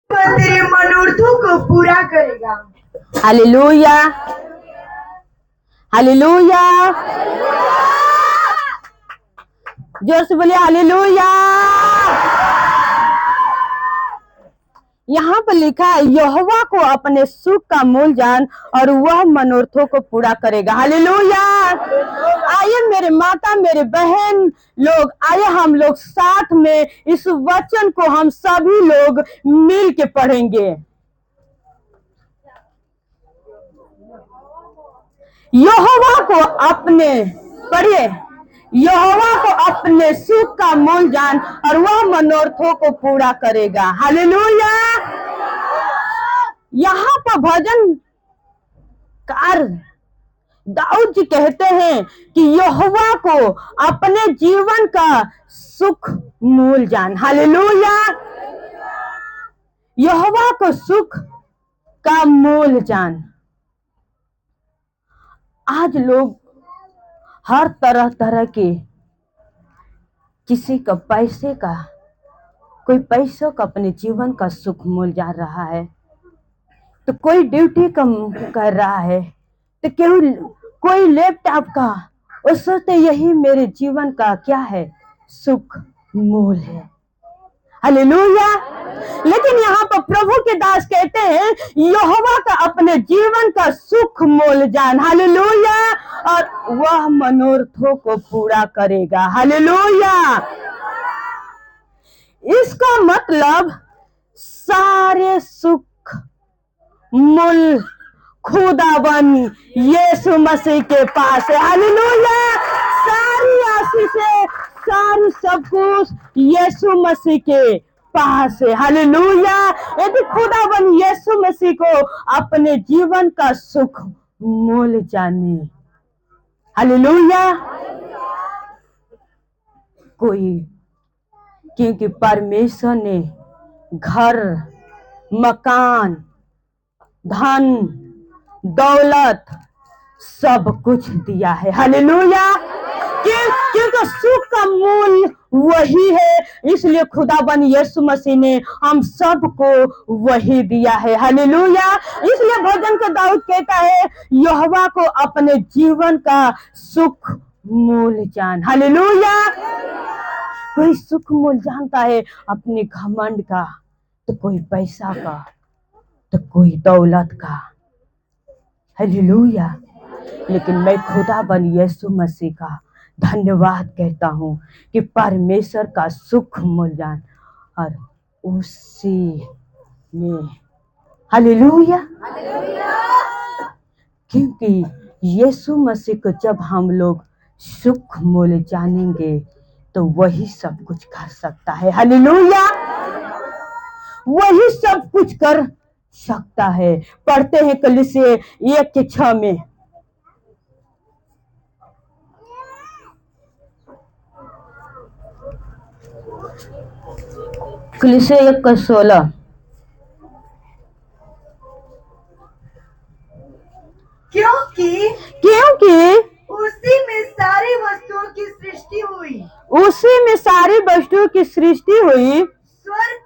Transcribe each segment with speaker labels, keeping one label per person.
Speaker 1: तेरे मनोरथों को पूरा करेगा।
Speaker 2: हालेलुया, हालेलुया, जोर से बोलिए हालेलुया। यहाँ पर लिखा है यहोवा को अपने सुख का मूल जान और वह मनोरथों को पूरा करेगा। हालेलुया। आइए मेरे माता मेरे बहन लोग, आइए हम लोग साथ में इस वचन को हम सभी लोग मिल के पढ़ेंगे। यहोवा को अपने, पढ़िए, यहोवा को अपने सुख का मूल जान और वह मनोरथों को पूरा करेगा। हालेलुया। यहाँ पर भजनकार दाऊद जी कहते हैं कि यहोवा को अपने जीवन का सुख मूल जान। हालेलुया। यहोवा को सुख का मूल जान। आज लोग हर तरह तरह के, किसी का पैसे का, कोई पैसों का अपने जीवन का सुख मूल जा रहा है, तो कोई ड्यूटी का कर रहा है, तो कोई लैपटॉप का, वो सोचते यही मेरे जीवन का क्या है, सुख मूल है। हालेलुया। लेकिन यहाँ पर प्रभु के दास कहते हैं यहोवा का अपने जीवन का सुख मोल जान। हालेलुया। और वह मनोरथों को पूरा करेगा। हालेलुया। इसका मतलब सारे सुख मूल खुदावन यीशु मसीह के पास है। हालेलुया। सारी आशीषें, सारी सब कुछ यीशु मसीह के पास है। हालेलुया। यदि खुदावन यीशु मसीह को अपने जीवन का सुख मूल जाने, हालेलुया, कोई, क्योंकि परमेश्वर ने घर, मकान, धन, दौलत सब कुछ दिया है। हालेलुया। क्योंकि सुख का मूल वही है, इसलिए खुदाबंद यीशु मसीह ने हम सबको वही दिया है। हालेलुया। इसलिए भजन का दाऊद कहता है यहोवा को अपने जीवन का सुख मूल जान। हालेलुया। कोई सुख मूल जानता है अपने घमंड का, तो कोई पैसा का, तो कोई दौलत का। हालेलुया। लेकिन मैं खुदाबंद यीशु मसीह का धन्यवाद कहता हूँ कि परमेश्वर का सुख मूल जान और उसी में, हालेलुया, क्योंकि यीशु मसीह को जब हम लोग सुख मूल जानेंगे तो वही सब कुछ कर सकता है। हालेलुया। वही सब कुछ कर सकता है। पढ़ते हैं कलीसिया 1:6 में, कलीसिया 1:16, क्योंकि
Speaker 1: उसी में सारी वस्तुओं की सृष्टि हुई,
Speaker 2: उसी में सारी वस्तुओं की सृष्टि हुई,
Speaker 1: स्वर्ग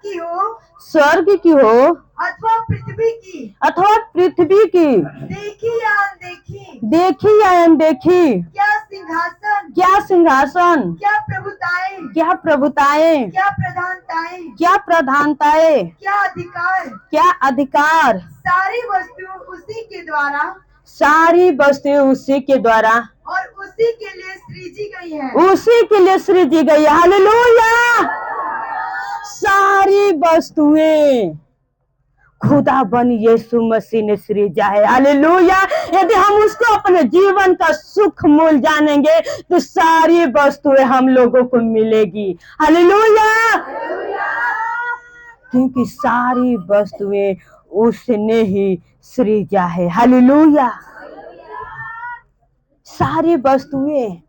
Speaker 1: की हो अथवा पृथ्वी की, देखी या अनदेखी, क्या सिंहासन, क्या प्रभुताएं, क्या प्रधानताएं, क्या अधिकार, सारी वस्तुएं उसी के द्वारा और उसी के लिए सृजी गई है। हालेलुया।
Speaker 2: सारी वस्तुएं खुदाबंद यीशु मसीह ने सृजा है। हालेलुया। यदि हम उसको अपने जीवन का सुख मूल जानेंगे तो सारी वस्तुएं हम लोगों को मिलेगी। हालेलुया। क्योंकि सारी वस्तुएं उसने ही सृजा है। हालेलुया। सारी वस्तुएं,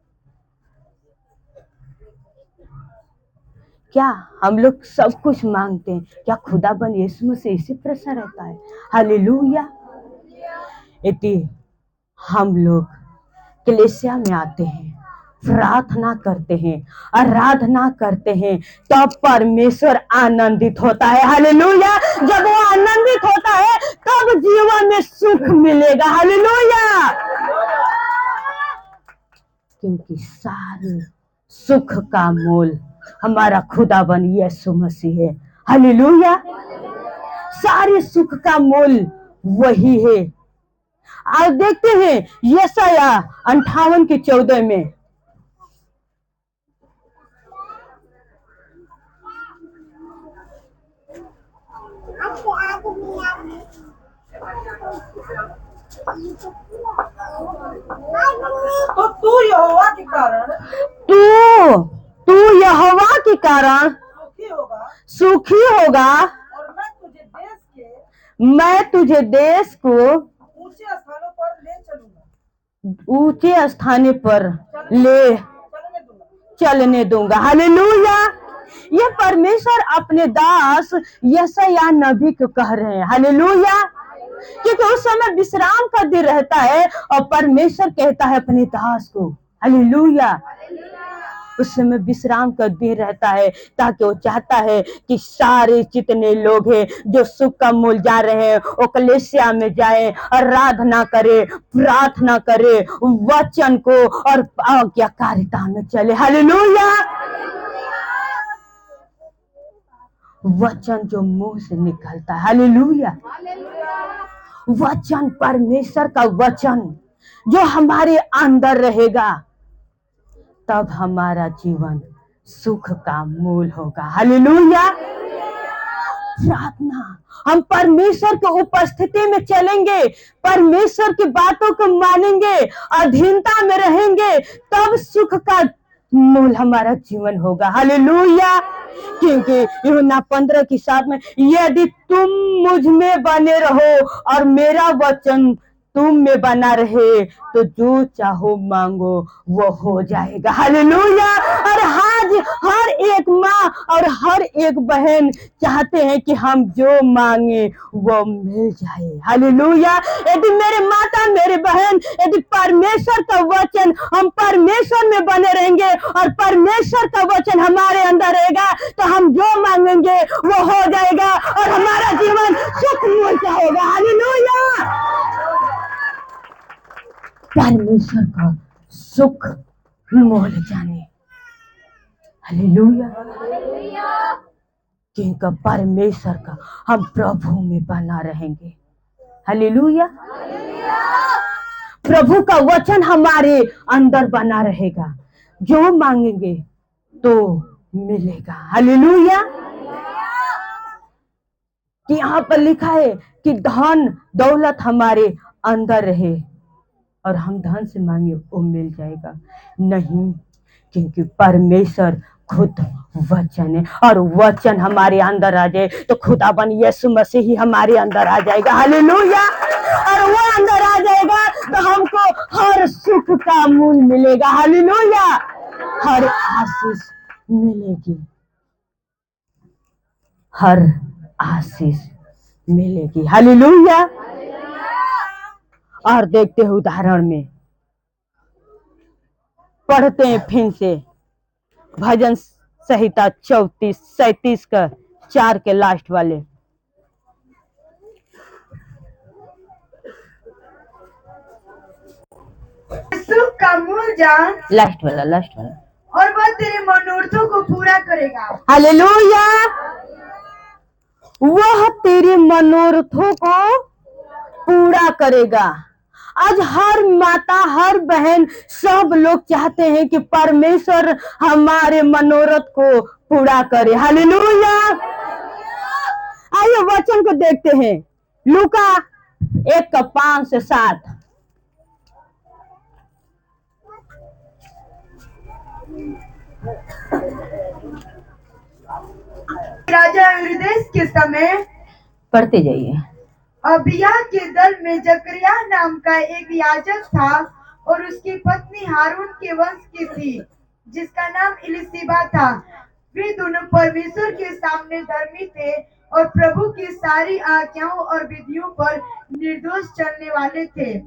Speaker 2: क्या हम लोग सब कुछ मांगते हैं, क्या खुदाबंद यीशु मसीह इसी प्रश्न रहता है? हालेलुया। यदि हम लोग कलीसिया में आते हैं, प्रार्थना करते हैं, आराधना करते हैं, तब परमेश्वर आनंदित होता है। हालेलुया। जब सुख मिलेगा। हालेलुया। क्योंकि सारे सुख का मूल हमारा खुदाबंद यीशु मसीह है। हालेलुया। सारे सुख का मूल वही है। आज देखते हैं यशाया 58:14 में,
Speaker 1: तो तू यहोवा के कारण
Speaker 2: तू तू यहोवा के कारण
Speaker 1: सुखी होगा,
Speaker 2: सुखी होगा,
Speaker 1: और
Speaker 2: मैं तुझे देश को
Speaker 1: ऊंचे स्थानों पर ले चलूंगा,
Speaker 2: ऊंचे स्थान पर ले
Speaker 1: चलने दूंगा।
Speaker 2: चलने दूंगा। हालेलुया। ये परमेश्वर अपने दास यशायाह नबी को कह रहे हैं। हालेलुया। क्योंकि उस समय विश्राम का दिन रहता है और परमेश्वर कहता है अपने दास को, हालेलुया, उस समय विश्राम का दिन रहता है, ताकि वो चाहता है कि सारे जितने लोग हैं जो सुख का मूल जा रहे हैं वो कलीसिया में जाए, आराधना करे, प्रार्थना करे, वचन को और आज्ञाकारिता में चले। हालेलुया। वचन जो मुंह से निकलता है, हालेलुया, वचन परमेश्वर का वचन जो हमारे अंदर रहेगा, तब हमारा जीवन सुख का मूल होगा। हालेलुया। प्रार्थना, हम परमेश्वर की उपस्थिति में चलेंगे, परमेश्वर की बातों को मानेंगे, अधीनता में रहेंगे, तब सुख का मूल हमारा जीवन होगा। हालेलुया। क्योंकि यूहन्ना 15:7 में, यदि तुम मुझ में बने रहो और मेरा वचन तुम में बना रहे तो जो चाहो मांगो वो हो जाएगा। हालेलुया। और आज हर एक माँ और हर एक बहन चाहते हैं कि हम जो मांगे वो मिल जाए। हालेलुया। यदि मेरे माता मेरे बहन, यदि परमेश्वर का वचन, हम परमेश्वर में बने रहेंगे और परमेश्वर का वचन हमारे अंदर रहेगा, तो हम जो मांगेंगे वो हो जाएगा और हमारा जीवन सुखमय का होगा। हालेलुया। परमेश्वर का सुख मोल जाने। हालेलुया। क्योंकि परमेश्वर का हम प्रभु में बना रहेंगे। हालेलुया। प्रभु का वचन हमारे अंदर बना रहेगा, जो मांगेंगे तो मिलेगा। हालेलुया। कि यहाँ पर लिखा है कि धन दौलत हमारे अंदर रहे और हम धन से मांगे वो मिल जाएगा, नहीं, क्योंकि परमेश्वर खुद वचन है और वचन हमारे अंदर आ जाए तो खुदाबंद यीशु मसीह ही हमारे अंदर आ जाएगा। हालेलुया। और वो अंदर आ जाएगा तो हमको हर सुख का मूल मिलेगा। हालेलुया। हर आशीष मिलेगी, हर आशीष मिलेगी। हालेलुया। और देखते हैं उदाहरण में, पढ़ते हैं फिर से भजन संहिता 34-37 का 4 के लास्ट वाले।
Speaker 1: सुख का मूल जान,
Speaker 2: लास्ट वाला
Speaker 1: और वह तेरे मनोरथों को पूरा करेगा।
Speaker 2: हालेलुया। वह तेरे मनोरथों को पूरा करेगा। आज हर माता हर बहन सब लोग चाहते हैं कि परमेश्वर हमारे मनोरथ को पूरा करे। हालेलुया। आइए वचन को देखते हैं, लूका 1:5-7।
Speaker 1: राजा हेरोदेस के समय
Speaker 2: पढ़ते जाइए।
Speaker 1: अबिया के दल में जकरिया नाम का एक याजक था और उसकी पत्नी हारून के वंश की थी, जिसका नाम इलिशिबा था। वे दोनों परमेश्वर के सामने धर्मी थे और प्रभु की सारी आज्ञाओं और विधियों पर निर्दोष चलने वाले थे।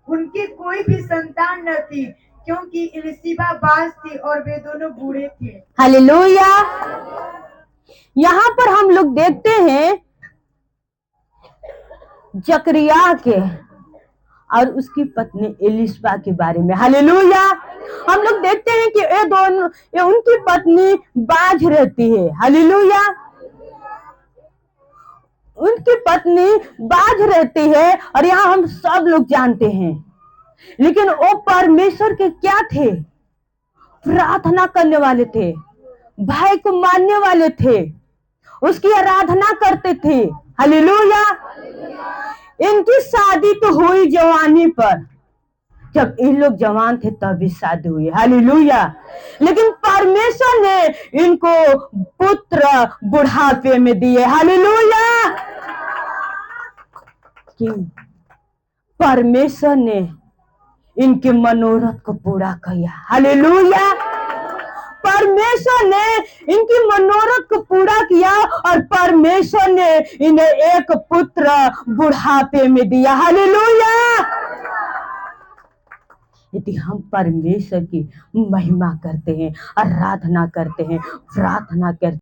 Speaker 1: उनकी कोई भी संतान न थी, क्योंकि इलिशिबा बाज थी और वे दोनों बूढ़े थे।
Speaker 2: हालेलुया। यहाँ पर हम लोग देखते हैं जकरिया के और उसकी पत्नी एलिशबा के बारे में। हालेलुया। हम लोग देखते हैं कि ये उनकी पत्नी बाझ रहती है। हालेलुया। उनकी पत्नी बाझ रहती है और यहाँ हम सब लोग जानते हैं, लेकिन वो परमेश्वर के क्या थे? प्रार्थना करने वाले थे, भाई को मानने वाले थे, उसकी आराधना करते थे। हालेलुया। इनकी शादी तो हुई जवानी पर, जब इन लोग जवान थे तभी शादी हुई। हालेलुया। लेकिन परमेश्वर ने इनको पुत्र बुढ़ापे में दिए। हालेलुया। क्यों? परमेश्वर ने इनके मनोरथ को पूरा किया। हालेलुया। परमेश्वर ने इनकी मनोरथ को पूरा किया और परमेश्वर ने इन्हें एक पुत्र बुढ़ापे में दिया। हालेलुया। यदि हम परमेश्वर की महिमा करते हैं, आराधना करते हैं, प्रार्थना करते हैं,